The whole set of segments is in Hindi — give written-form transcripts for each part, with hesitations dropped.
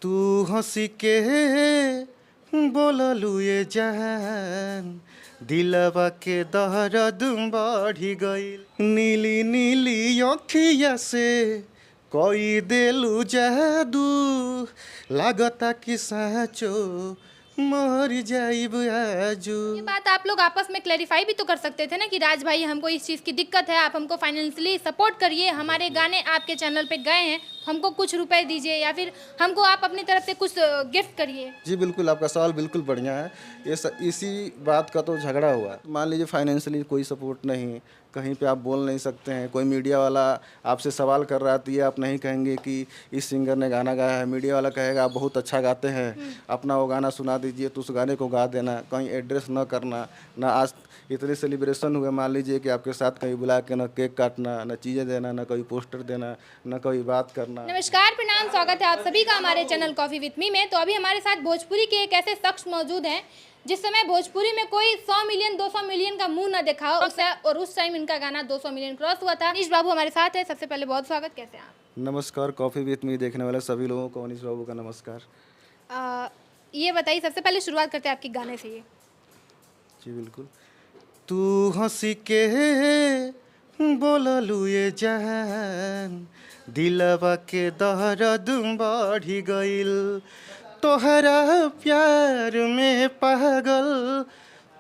तू हंसी के बोललू ये जान, दिलवा के दर्द बढ़ी गईल। नीली नीली अखिया से कोई देलू जादू, लागता कि साचो मर जाइब आजू। ये बात आप लोग आपस में क्लैरिफाई भी तो कर सकते थे ना कि राज भाई हमको इस चीज़ की दिक्कत है, आप हमको फाइनेंशियली सपोर्ट करिए, हमारे गाने आपके चैनल पे गए हैं, हमको कुछ रुपए दीजिए या फिर हमको आप अपनी तरफ से कुछ गिफ्ट करिए। जी बिल्कुल, आपका सवाल बिल्कुल बढ़िया है। इसी बात का तो झगड़ा हुआ है। मान लीजिए फाइनेंशियली कोई सपोर्ट नहीं, कहीं पे आप बोल नहीं सकते हैं, कोई मीडिया वाला आपसे सवाल कर रहा है तो ये आप नहीं कहेंगे कि इस सिंगर ने गाना गाया है। मीडिया वाला कहेगा आप बहुत अच्छा गाते हैं, अपना वो गाना सुना दीजिए, तो उस गाने को गा देना, कहीं एड्रेस न करना। ना आज इतने सेलिब्रेशन हुए, मान लीजिए कि आपके साथ कहीं बुला के न केक काटना, न चीज़ें देना, न कोई पोस्टर देना, न कोई बात करना। नमस्कार, प्रणाम, स्वागत है आप सभी का हमारे चैनल कॉफ़ी विथ मी में। तो अभी हमारे साथ भोजपुरी के एक ऐसे शख्स मौजूद हैं जिस समय भोजपुरी में कोई 100 मिलियन 200 मिलियन का मुंह न देखा हो, और उस टाइम इनका गाना 200 मिलियन क्रॉस हुआ था। अनीश बाबू हमारे साथ है। सबसे पहले बहुत स्वागत, कैसे हैं आप? नमस्कार, कॉफ़ी विथ मी देखने वाले सभी लोगों को अनीश बाबू का नमस्कार। ये बताइए, सबसे पहले शुरुआत करते हैं आपके गाने से। ये जी बिल्कुल। तू हंसी के बोललू ये जान, दिलवा के दर्द बढ़ी गईल। तोहरा प्यार में पागल,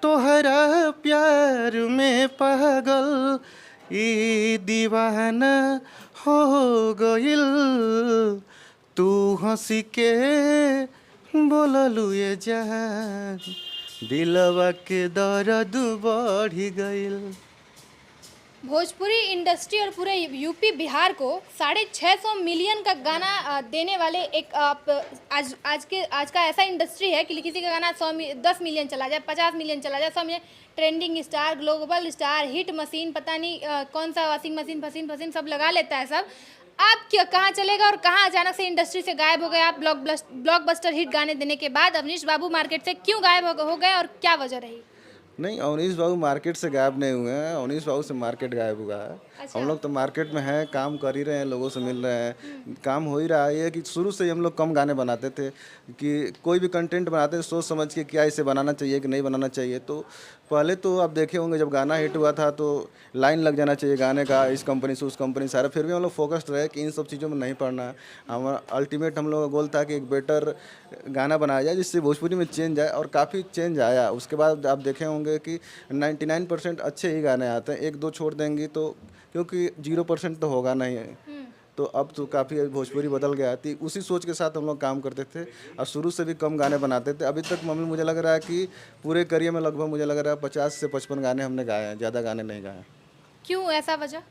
तोहरा प्यार में पागल, ई दीवाना हो गईल। तू हंसी के बोललू ये जान, दिलवा के दर्द बढ़ी गईल। भोजपुरी इंडस्ट्री और पूरे यूपी बिहार को 650 मिलियन का गाना देने वाले एक आज का ऐसा इंडस्ट्री है कि किसी का गाना 10 मिलियन चला जाए, 50 मिलियन चला जाए, 100 million, trending star, global star, hit machine, पता नहीं कौन सा वॉशिंग मशीन, फसीन फसीन सब लगा लेता है सब। आप क्या कहाँ चलेगा और कहाँ अचानक से इंडस्ट्री से गायब हो गए आप? ब्लॉकबस्टर हिट गाने देने के बाद अवनीश बाबू मार्केट से क्यों गायब हो गए और क्या वजह रही? नहीं, अवनीश बाबू मार्केट से गायब नहीं हुए हैं, अवनीश बाबू से मार्केट गायब हुआ है। अच्छा। हम लोग तो मार्केट में हैं, काम कर ही रहे हैं, लोगों से मिल रहे हैं, काम हो ही रहा है। ये कि शुरू से ही हम लोग कम गाने बनाते थे, कि कोई भी कंटेंट बनाते थे सोच समझ के क्या इसे बनाना चाहिए कि नहीं बनाना चाहिए। तो पहले तो आप देखे होंगे जब गाना हिट हुआ था तो लाइन लग जाना चाहिए गाने का, इस कंपनी से उस कंपनी सारा। फिर भी हम लोग फोकस्ड रहे कि इन सब चीज़ों में नहीं पड़ना है। हम अल्टीमेट हम लोग का गोल था कि एक बेटर गाना बनाया जाए जिससे भोजपुरी में चेंज आए, और काफ़ी चेंज आया। उसके बाद आप देखे होंगे कि 99% अच्छे ही गाने आते हैं, एक दो छोड़ देंगी तो, क्योंकि 0% तो होगा नहीं है। तो अब तो काफ़ी भोजपुरी बदल गया थी, उसी सोच के साथ हम लोग काम करते थे और शुरू से भी कम गाने बनाते थे। अभी तक मम्मी मुझे लग रहा है कि पूरे करियर में लगभग मुझे लग रहा है 50 से 55 गाने हमने गाए हैं, ज़्यादा गाने नहीं गाए हैं। क्यों, ऐसा वजह?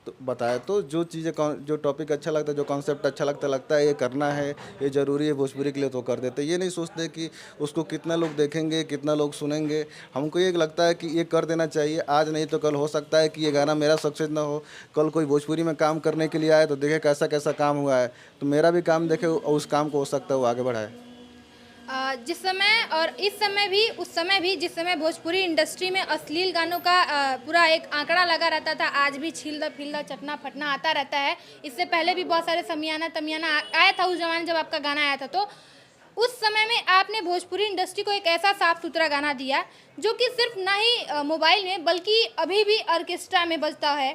तो बताया तो, जो चीज़ें जो टॉपिक अच्छा लगता है, जो कॉन्सेप्ट अच्छा लगता है ये करना है, ये ज़रूरी है भोजपुरी के लिए, तो कर देते। ये नहीं सोचते कि उसको कितना लोग देखेंगे, कितना लोग सुनेंगे। हमको ये लगता है कि ये कर देना चाहिए, आज नहीं तो कल हो सकता है कि ये गाना मेरा सक्सेस ना हो, कल कोई भोजपुरी में काम करने के लिए आए तो देखे कैसा कैसा काम हुआ है, तो मेरा भी काम देखे और उस काम को हो सकता है वो आगे बढ़ाए। जिस समय और इस समय भी, उस समय भी जिस समय भोजपुरी इंडस्ट्री में अश्लील गानों का पूरा एक आंकड़ा लगा रहता था, आज भी छील द फिल द चटना फटना आता रहता है। इससे पहले भी बहुत सारे समियाना तमियाना आया था उस जमाने जब आपका गाना आया था। तो उस समय में आपने भोजपुरी इंडस्ट्री को एक ऐसा साफ सुथरा गाना दिया जो कि सिर्फ ना ही मोबाइल में बल्कि अभी भी ऑर्केस्ट्रा में बजता है,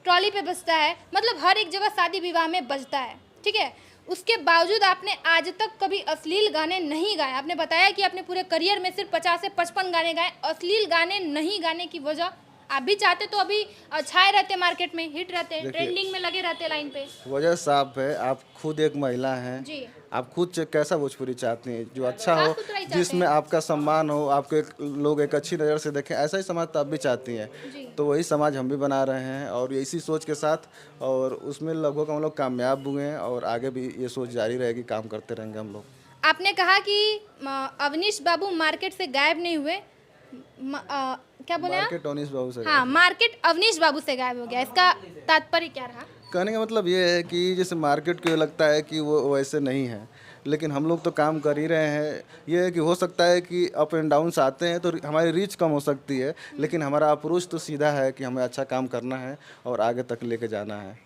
ट्रॉली पे बजता है, मतलब हर एक जगह शादी विवाह में बजता है, ठीक है। उसके बावजूद आपने आज तक कभी अश्लील गाने नहीं गाए। आपने बताया कि अपने पूरे करियर में सिर्फ 50 से 55 गाने गाए, अश्लील गाने नहीं गाने की वजह? आप भी चाहते तो अभी छाए रहते, मार्केट में हिट रहते, ट्रेंडिंग में लगे रहते लाइन पे। वजह साफ है, आप खुद एक महिला हैं जी। आप खुद कैसा भोजपुरी चाहती हैं, जो अच्छा हो, साफ सुथरा ही चाहते जिसमें हैं। आपका सम्मान हो, आपको लोग एक अच्छी नज़र से देखें, ऐसा ही समाज तो आप भी चाहती हैं। जी। तो वही समाज हम भी बना रहे हैं और इसी सोच के साथ, और उसमें लगभग हम लोग कामयाब हुए हैं और आगे भी ये सोच जारी रहेगी, काम करते रहेंगे हम लोग। आपने कहा कि अवनीश बाबू मार्केट से गायब नहीं हुए, क्या बोले आप? मार्केट अवनीश बाबू से हाँ, मार्केट अवनीश बाबू से गायब हो गया, इसका तात्पर्य क्या रहा? कहने का मतलब ये है कि जैसे मार्केट को लगता है कि वो वैसे नहीं है, लेकिन हम लोग तो काम कर ही रहे हैं। ये है कि हो सकता है कि अप एंड डाउन्स आते हैं तो हमारी रीच कम हो सकती है, लेकिन हमारा अप्रोच तो सीधा है कि हमें अच्छा काम करना है और आगे तक लेके जाना है।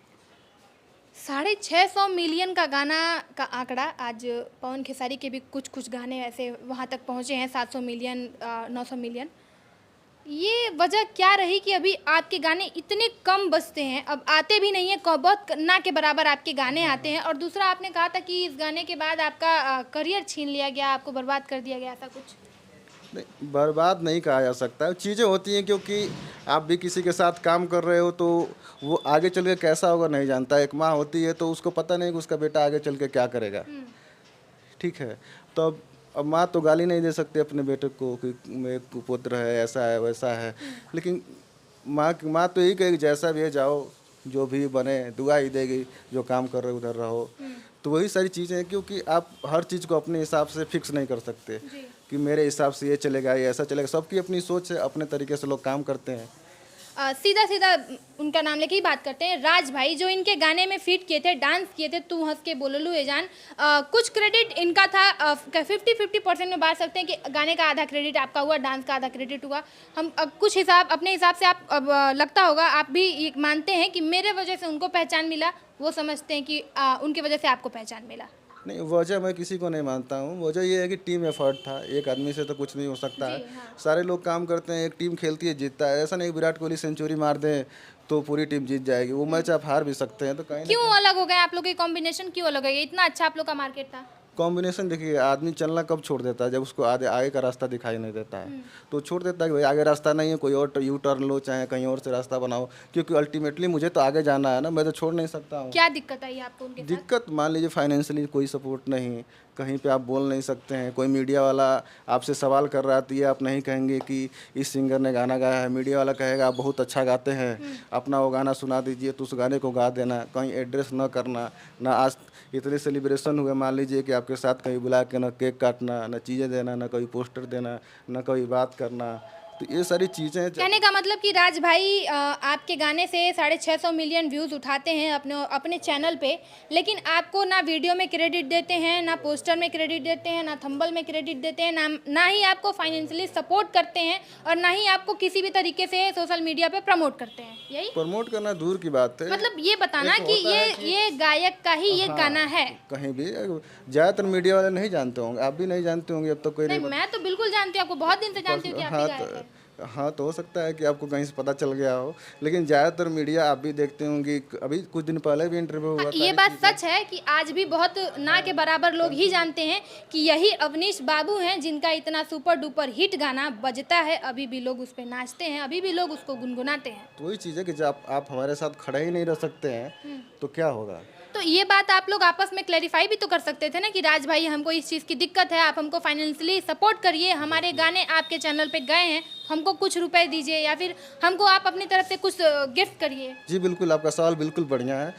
650 मिलियन का गाना का आंकड़ा आज पवन खेसारी के भी कुछ गाने ऐसे वहाँ तक पहुँचे हैं, 700 मिलियन 900 मिलियन। ये वजह क्या रही कि अभी आपके गाने इतने कम बजते हैं, अब आते भी नहीं है, बहुत ना के बराबर आपके गाने आते हैं। और दूसरा आपने कहा था कि इस गाने के बाद आपका करियर छीन लिया गया, आपको बर्बाद कर दिया गया, ऐसा कुछ? नहीं, बर्बाद नहीं कहा जा सकता, चीज़ें होती हैं क्योंकि आप भी किसी के साथ काम कर रहे हो तो वो आगे चल के कैसा होगा नहीं जानता। एक माँ होती है तो उसको पता नहीं कि उसका बेटा आगे चल के क्या करेगा, ठीक है। तो अब माँ तो गाली नहीं दे सकती अपने बेटे को कि मेरे कुपुत्र है, ऐसा है वैसा है, लेकिन माँ तो यही कहेगी जैसा भी है जाओ, जो भी बने दुआ ही देगी, जो काम कर रहे हो उधर रहो। तो वही सारी चीज़ें हैं क्योंकि आप हर चीज़ को अपने हिसाब से फिक्स नहीं कर सकते कि मेरे हिसाब से ये चलेगा, ये ऐसा चलेगा। सबकी अपनी सोच है, अपने तरीके से लोग काम करते हैं। सीधा सीधा उनका नाम लेके ही बात करते हैं। राज भाई जो इनके गाने में फिट किए थे, डांस किए थे, तू हंस के बोललू ए जान, कुछ क्रेडिट इनका था। 50-50% में बांट सकते हैं कि गाने का आधा क्रेडिट आपका हुआ, डांस का आधा क्रेडिट हुआ। हम कुछ हिसाब अपने हिसाब से आप अब लगता होगा आप भी ये मानते हैं कि मेरे वजह से उनको पहचान मिला, वो समझते हैं कि उनकी वजह से आपको पहचान मिला। नहीं, वजह मैं किसी को नहीं मानता हूँ। वजह ये है कि टीम एफर्ट था, एक आदमी से तो कुछ नहीं हो सकता है। सारे लोग काम करते हैं, एक टीम खेलती है, जीतता है। ऐसा नहीं विराट कोहली सेंचुरी मार दें तो पूरी टीम जीत जाएगी, वो मैच आप हार भी सकते हैं। तो कहीं क्यों अलग हो गए आप लोग के कॉम्बिनेशन, क्यों अलग हो गए? इतना अच्छा आप लोग का मार्केट था। कॉम्बिनेशन देखिए, आदमी चलना कब छोड़ देता है, जब उसको आगे आगे का रास्ता दिखाई नहीं देता है तो छोड़ देता है कि भाई आगे रास्ता नहीं है, कोई और यू टर्न लो, चाहे कहीं और से रास्ता बनाओ, क्योंकि अल्टीमेटली मुझे तो आगे जाना है ना, मैं तो छोड़ नहीं सकता हूँ। क्या दिक्कत आई आपको उनके साथ? दिक्कत मान लीजिए फाइनेंशियली कोई सपोर्ट नहीं, कहीं पे आप बोल नहीं सकते हैं, कोई मीडिया वाला आपसे सवाल कर रहा है तो ये आप नहीं कहेंगे कि इस सिंगर ने गाना गाया है। मीडिया वाला कहेगा आप बहुत अच्छा गाते हैं, अपना वो गाना सुना दीजिए, तो उस गाने को गा देना, कहीं एड्रेस न करना। ना आज इतने सेलिब्रेशन हुए, मान लीजिए कि आपके साथ कहीं बुला के ना केक काटना, ना चीज़ें देना, ना कोई पोस्टर देना, ना कोई बात करना, तो ये सारी चीज़ें। कहने का मतलब कि राज भाई आपके गाने से 650 मिलियन व्यूज़ उठाते हैं अपने अपने चैनल पे, लेकिन आपको ना वीडियो में क्रेडिट देते हैं, ना पोस्टर में क्रेडिट देते हैं, ना थंबल में क्रेडिट देते हैं, ना ही आपको फाइनेंशियली सपोर्ट करते हैं, और ना ही आपको किसी भी तरीके से सोशल मीडिया पे प्रमोट करते हैं। यही प्रमोट करना दूर की बात है, मतलब ये बताना कि ये गायक का ही ये गाना है। कहीं भी ज़्यादातर मीडिया वाले नहीं जानते होंगे, आप भी नहीं जानते होंगे, अब तक कोई नहीं, मैं तो बिल्कुल जानती हूँ, आपको बहुत दिन से जानती हूँ कि आप ही गायक हैं। हाँ, तो हो सकता है कि आपको कहीं से पता चल गया हो, लेकिन ज़्यादातर मीडिया आप भी देखते होंगे। अभी कुछ दिन पहले भी इंटरव्यू हुआ था। ये बात सच है कि आज भी बहुत ना के बराबर लोग ही जानते हैं कि यही अवनीश बाबू हैं जिनका इतना सुपर डुपर हिट गाना बजता है, अभी भी लोग उस पर नाचते हैं, अभी भी लोग उसको गुनगुनाते हैं। तो वही चीज़ है कि जब आप हमारे साथ खड़े ही नहीं रह सकते हैं तो क्या होगा। तो ये बात आप लोग आपस में क्लैरिफाई भी तो कर सकते थे ना कि राज भाई हमको इस चीज़ की दिक्कत है, आप हमको फाइनेंशियली सपोर्ट करिए, हमारे गाने आपके चैनल पे गए हैं, हमको कुछ रुपए दीजिए, या फिर हमको आप अपनी तरफ से कुछ गिफ्ट करिए। जी बिल्कुल, आपका सवाल बिल्कुल बढ़िया है।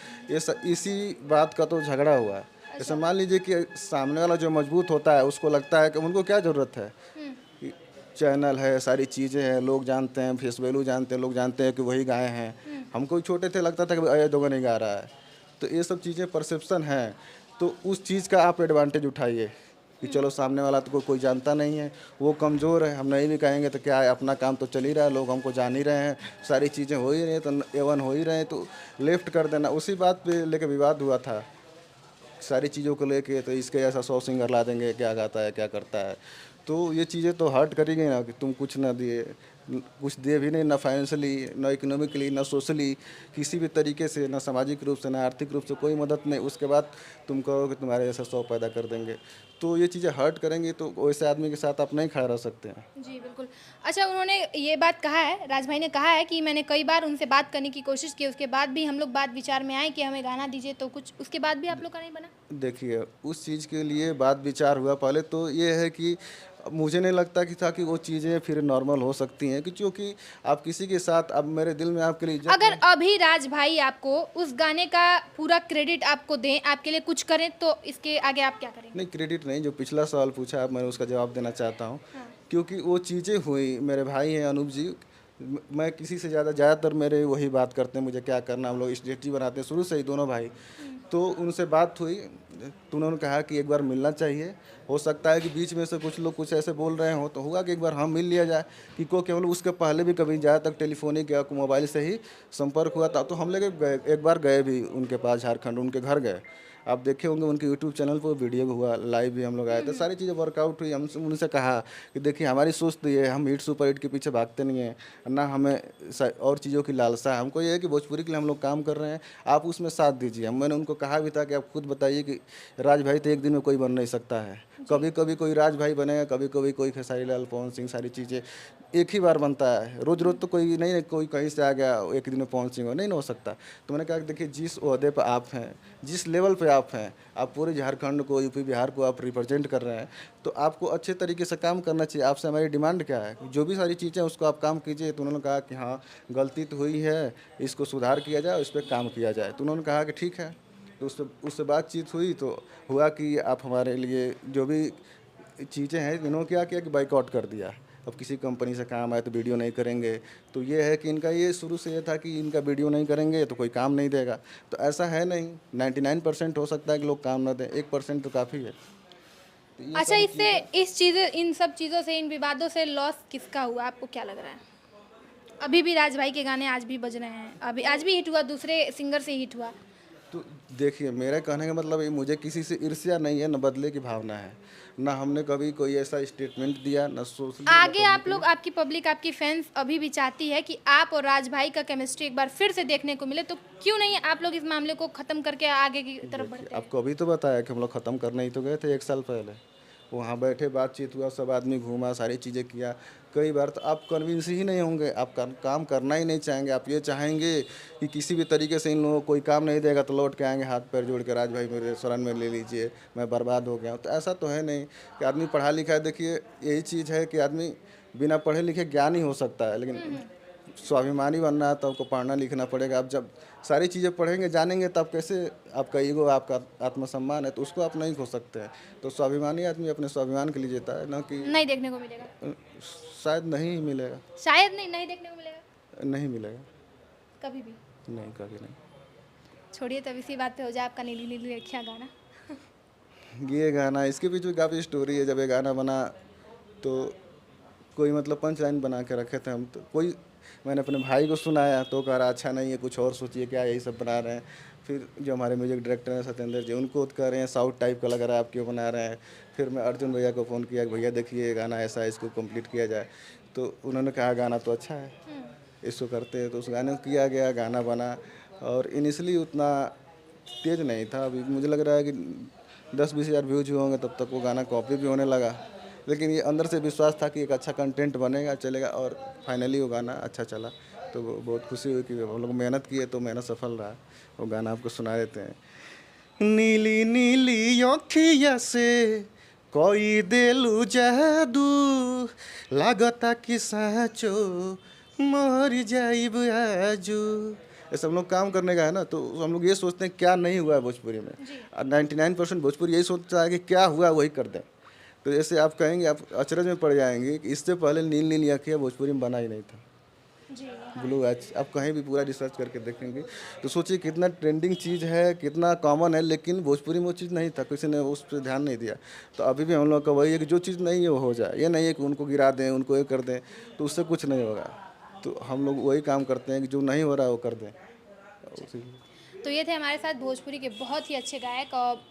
इसी बात का तो झगड़ा हुआ है। जैसे मान लीजिए कि सामने वाला जो मजबूत होता है उसको लगता है कि उनको क्या ज़रूरत है, चैनल है, सारी चीज़ें हैं, लोग जानते हैं, फेस वैल्यू जानते हैं, लोग जानते हैं कि वही गाए हैं। हमको छोटे थे लगता था कि अजय देवगन नहीं गा रहा है। तो ये सब चीज़ें परसेप्शन है, तो उस चीज़ का आप एडवांटेज उठाइए कि चलो सामने वाला तो कोई जानता नहीं है, वो कमज़ोर है, हम नहीं भी कहेंगे तो क्या है, अपना काम तो चल ही रहा है, लोग हमको जान ही रहे हैं, सारी चीज़ें हो ही रही हैं, तो एवन हो ही रहे हैं, तो लेफ्ट कर देना। उसी बात पे लेके विवाद हुआ था, सारी चीज़ों को लेके, तो इसके ऐसा 100 सिंगर ला देंगे, क्या गाता है क्या करता है। तो ये चीज़ें तो हर्ट करेंगी ना कि तुम कुछ ना दिए, कुछ दे भी नहीं, ना फाइनेंशियली, ना इकोनॉमिकली, ना सोशली, किसी भी तरीके से, ना सामाजिक रूप से, ना आर्थिक रूप से कोई मदद नहीं। उसके बाद तुम कहो कि तुम्हारे जैसा 100 पैदा कर देंगे, तो ये चीज़ें हर्ट करेंगी। तो वैसे आदमी के साथ आप नहीं खड़ा रह सकते हैं। जी बिल्कुल। अच्छा, उन्होंने ये बात कहा है, राज भाई ने कहा है कि मैंने कई बार उनसे बात करने की कोशिश की, उसके बाद भी हम लोग बात विचार में आए कि हमें गाना दीजिए, तो कुछ उसके बाद भी आप लोग का नहीं बना। देखिए, उस चीज़ के लिए बात विचार हुआ। पहले तो ये है कि मुझे नहीं लगता कि था कि वो चीज़ें फिर नॉर्मल हो सकती हैं, कि क्योंकि आप किसी के साथ, अब मेरे दिल में आपके लिए अगर अभी राज भाई आपको उस गाने का पूरा क्रेडिट आपको दें, आपके लिए कुछ करें, तो इसके आगे आप क्या करेंगे? नहीं, क्रेडिट नहीं, जो पिछला सवाल पूछा अब मैं उसका जवाब देना चाहता हूँ। क्योंकि वो चीज़ें हुई, मेरे भाई हैं अनूप जी, मैं किसी से ज़्यादातर मेरे वही बात करते हैं मुझे क्या करना। हम लोग स्ट्रेटजी बनाते हैं शुरू से ही दोनों भाई, तो उनसे बात हुई तो उन्होंने कहा कि एक बार मिलना चाहिए। हो सकता है कि बीच में से कुछ लोग कुछ ऐसे बोल रहे हों, तो हुआ कि एक बार हम मिल लिया जाए कि को केवल उसके पहले भी कभी ज़्यादा तक टेलीफोनिक या मोबाइल से ही संपर्क हुआ था। तो हम लोग एक बार गए भी उनके पास झारखंड, उनके घर गए। आप देखे होंगे उनके यूट्यूब चैनल पर वीडियो हुआ, लाइव भी हम लोग आए थे, सारी चीज़ें वर्कआउट हुई। हम उनसे कहा कि देखिए हमारी सोच तो ये है, हम हिट सुपर हिट के पीछे भागते नहीं हैं, ना हमें और चीज़ों की लालसा है। हमको ये है कि भोजपुरी के लिए हम लोग काम कर रहे हैं, आप उसमें साथ दीजिए। मैंने उनको कहा भी था कि आप खुद बताइए कि राज भाई तो एक दिन में कोई बन नहीं सकता है, कभी कभी कोई राज भाई बनेगा, कभी कभी कोई खेसारी लाल, पवन सिंह, सारी चीज़ें एक ही बार बनता है। रोज रोज तो कोई नहीं, कोई कहीं से आ गया एक दिन में पवन सिंह हो, नहीं ना हो सकता। तो मैंने कहा कि देखिए जिस ओहदे पर आप हैं, जिस लेवल पे आप हैं, आप पूरे झारखंड को, यूपी बिहार को आप रिप्रेजेंट कर रहे हैं, तो आपको अच्छे तरीके से काम करना चाहिए। आपसे हमारी डिमांड क्या है, जो भी सारी चीज़ें उसको आप काम कीजिए। तो उन्होंने कहा कि हाँ गलती तो हुई है, इसको सुधार किया जाए, इस पर काम किया जाए। तो उन्होंने कहा कि ठीक है। तो उससे बातचीत हुई तो हुआ कि आप हमारे लिए जो भी चीज़ें हैं, इन्होंने क्या किया कि बाइकआउट कर दिया। अब किसी कंपनी से काम आए तो वीडियो नहीं करेंगे। तो ये है कि इनका ये शुरू से ये था कि इनका वीडियो नहीं करेंगे तो कोई काम नहीं देगा। तो ऐसा है नहीं, 99% हो सकता है कि लोग काम ना दें, 1% तो काफ़ी है। तो ये अच्छा, सारी इससे इन सब चीज़ों से, इन विवादों से लॉस किसका हुआ, आपको क्या लग रहा है? अभी भी राज भाई के गाने आज भी बज रहे हैं, अभी आज भी हिट हुआ, दूसरे सिंगर से हिट हुआ। तो देखिए मेरे कहने का मतलब ये, मुझे किसी से ईर्ष्या नहीं है, न बदले की भावना है, ना हमने कभी कोई ऐसा स्टेटमेंट दिया, न सोशली न आगे आप लोग, पब्लिकली। आपकी पब्लिक, आपकी फैंस अभी भी चाहती है कि आप और राज भाई का केमिस्ट्री एक बार फिर से देखने को मिले, तो क्यों नहीं आप लोग इस मामले को ख़त्म करके आगे की तरफ बढ़ते हैं? आपको अभी तो बताया कि हम लोग ख़त्म करने ही तो गए थे 1 साल पहले। वहाँ बैठे, बातचीत हुआ, सब आदमी घूमा, सारी चीज़ें किया। कई बार तो आप कन्विंस ही नहीं होंगे, आप काम करना ही नहीं चाहेंगे। आप ये चाहेंगे कि किसी भी तरीके से इन लोगों को कोई काम नहीं देगा तो लौट के आएंगे हाथ पैर जोड़ के, राज भाई मेरे शरण में ले लीजिए, मैं बर्बाद हो गया हूँ। तो ऐसा तो है नहीं कि आदमी पढ़ा लिखा है। देखिए यही चीज़ है कि आदमी बिना पढ़े लिखे ज्ञानी हो सकता है, लेकिन स्वाभिमानी बनना है तो आपको पढ़ना लिखना पड़ेगा। आप जब सारी चीज़ें पढ़ेंगे जानेंगे तब कैसे आपका ईगो, आपका आत्मसम्मान है तो उसको आप नहीं खो सकते हैं। तो स्वाभिमानी आदमी अपने स्वाभिमान के लिए जीता है, ना कि नहीं देखने को मिलेगा, शायद नहीं मिलेगा। शायद नहीं देखने को मिलेगा नहीं मिलेगा, कभी भी। नहीं कभी नहीं। छोड़िए, तब इसी बात पे हो जाए आपका नीली नीली अखियाँ गाना। ये गाना, इसके पीछे काफ़ी स्टोरी है। जब ये गाना बना तो कोई मतलब पंच लाइन बना के रखे थे हम, तो कोई, मैंने अपने भाई को सुनाया तो कह रहा अच्छा नहीं है, कुछ और सोचिए, क्या यही सब बना रहे हैं। फिर जो हमारे म्यूजिक डायरेक्टर हैं सत्येंद्र जी, उनको तो कह रहे हैं साउथ टाइप का लग रहा है, आप क्यों बना रहे हैं। फिर मैं अर्जुन भैया को फ़ोन किया कि भैया देखिए गाना ऐसा है, इसको कंप्लीट किया जाए। तो उन्होंने कहा गाना तो अच्छा है, इसको करते हैं। तो उस गाने को किया गया, गाना बना। और इनिशियली उतना तेज़ नहीं था, अभी मुझे लग रहा है कि 10-20 हज़ार व्यूज हुए होंगे, तब तक वो गाना कॉपी भी होने लगा। लेकिन ये अंदर से विश्वास था कि एक अच्छा कंटेंट बनेगा, चलेगा, और फाइनली वो गाना अच्छा चला। तो वो बहुत खुशी हुई कि हम लोग मेहनत किए तो मेहनत सफल रहा। वो गाना आपको सुना देते हैं। नीली नीली आँखिया से कोई देलू जादू, लागता कि साचो मर जाइब आजू। ऐसे हम लोग काम करने का है ना, तो हम लोग ये सोचते हैं क्या नहीं हुआ है भोजपुरी में। 99% भोजपुरी यही सोचता है कि क्या हुआ वही कर दें। तो जैसे आप कहेंगे, आप अचरज में पड़ जाएंगे कि इससे पहले नील नील आँखियाँ भोजपुरी में बना ही नहीं था। जी, ब्लू आइज आप कहीं भी पूरा रिसर्च करके देखेंगे तो सोचिए कितना ट्रेंडिंग चीज़ है, कितना कॉमन है, लेकिन भोजपुरी में वो चीज़ नहीं था, किसी ने उस पर ध्यान नहीं दिया। तो अभी भी हम लोग का वही है कि जो चीज़ नहीं है वो हो जाए। ये नहीं है कि उनको गिरा दें, उनको ये कर दें, तो उससे कुछ नहीं होगा। तो हम लोग वही काम करते हैं कि जो नहीं हो रहा है वो कर दें। तो ये थे हमारे साथ भोजपुरी के बहुत ही अच्छे गायक, और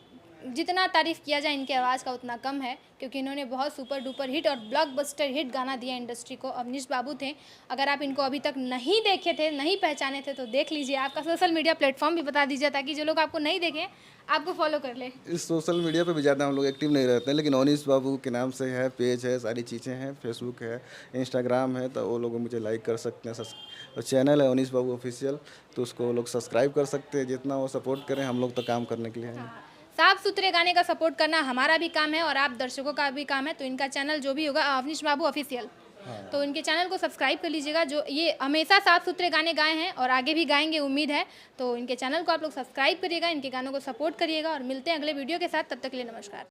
जितना तारीफ़ किया जाए इनकी आवाज़ का उतना कम है, क्योंकि इन्होंने बहुत सुपर डुपर हिट और ब्लॉकबस्टर हिट गाना दिया इंडस्ट्री को। अवनीश बाबू थे। अगर आप इनको अभी तक नहीं देखे थे, नहीं पहचाने थे, तो देख लीजिए। आपका सोशल मीडिया प्लेटफॉर्म भी बता दीजिए, ताकि जो लोग आपको नहीं देखें आपको फॉलो कर ले। इस सोशल मीडिया पे भी ज़्यादा हम लोग एक्टिव नहीं रहते हैं, लेकिन अवनीश बाबू के नाम से है, पेज है, सारी चीज़ें हैं, फेसबुक है, इंस्टाग्राम है, तो वो लोग मुझे लाइक कर सकते हैं। और चैनल है अवनीश बाबू ऑफिशियल, तो उसको वो लोग सब्सक्राइब कर सकते हैं। जितना वो सपोर्ट करें, हम लोग तो काम करने के लिए हैं। साफ सुथरे गाने का सपोर्ट करना हमारा भी काम है और आप दर्शकों का भी काम है। तो इनका चैनल जो भी होगा, अवनीश बाबू ऑफिशियल, तो इनके चैनल को सब्सक्राइब कर लीजिएगा। जो ये हमेशा साफ सुथरे गाने गाए हैं और आगे भी गाएंगे, उम्मीद है। तो इनके चैनल को आप लोग सब्सक्राइब करिएगा, इनके गानों को सपोर्ट करिएगा, और मिलते हैं अगले वीडियो के साथ। तब तक के लिए नमस्कार।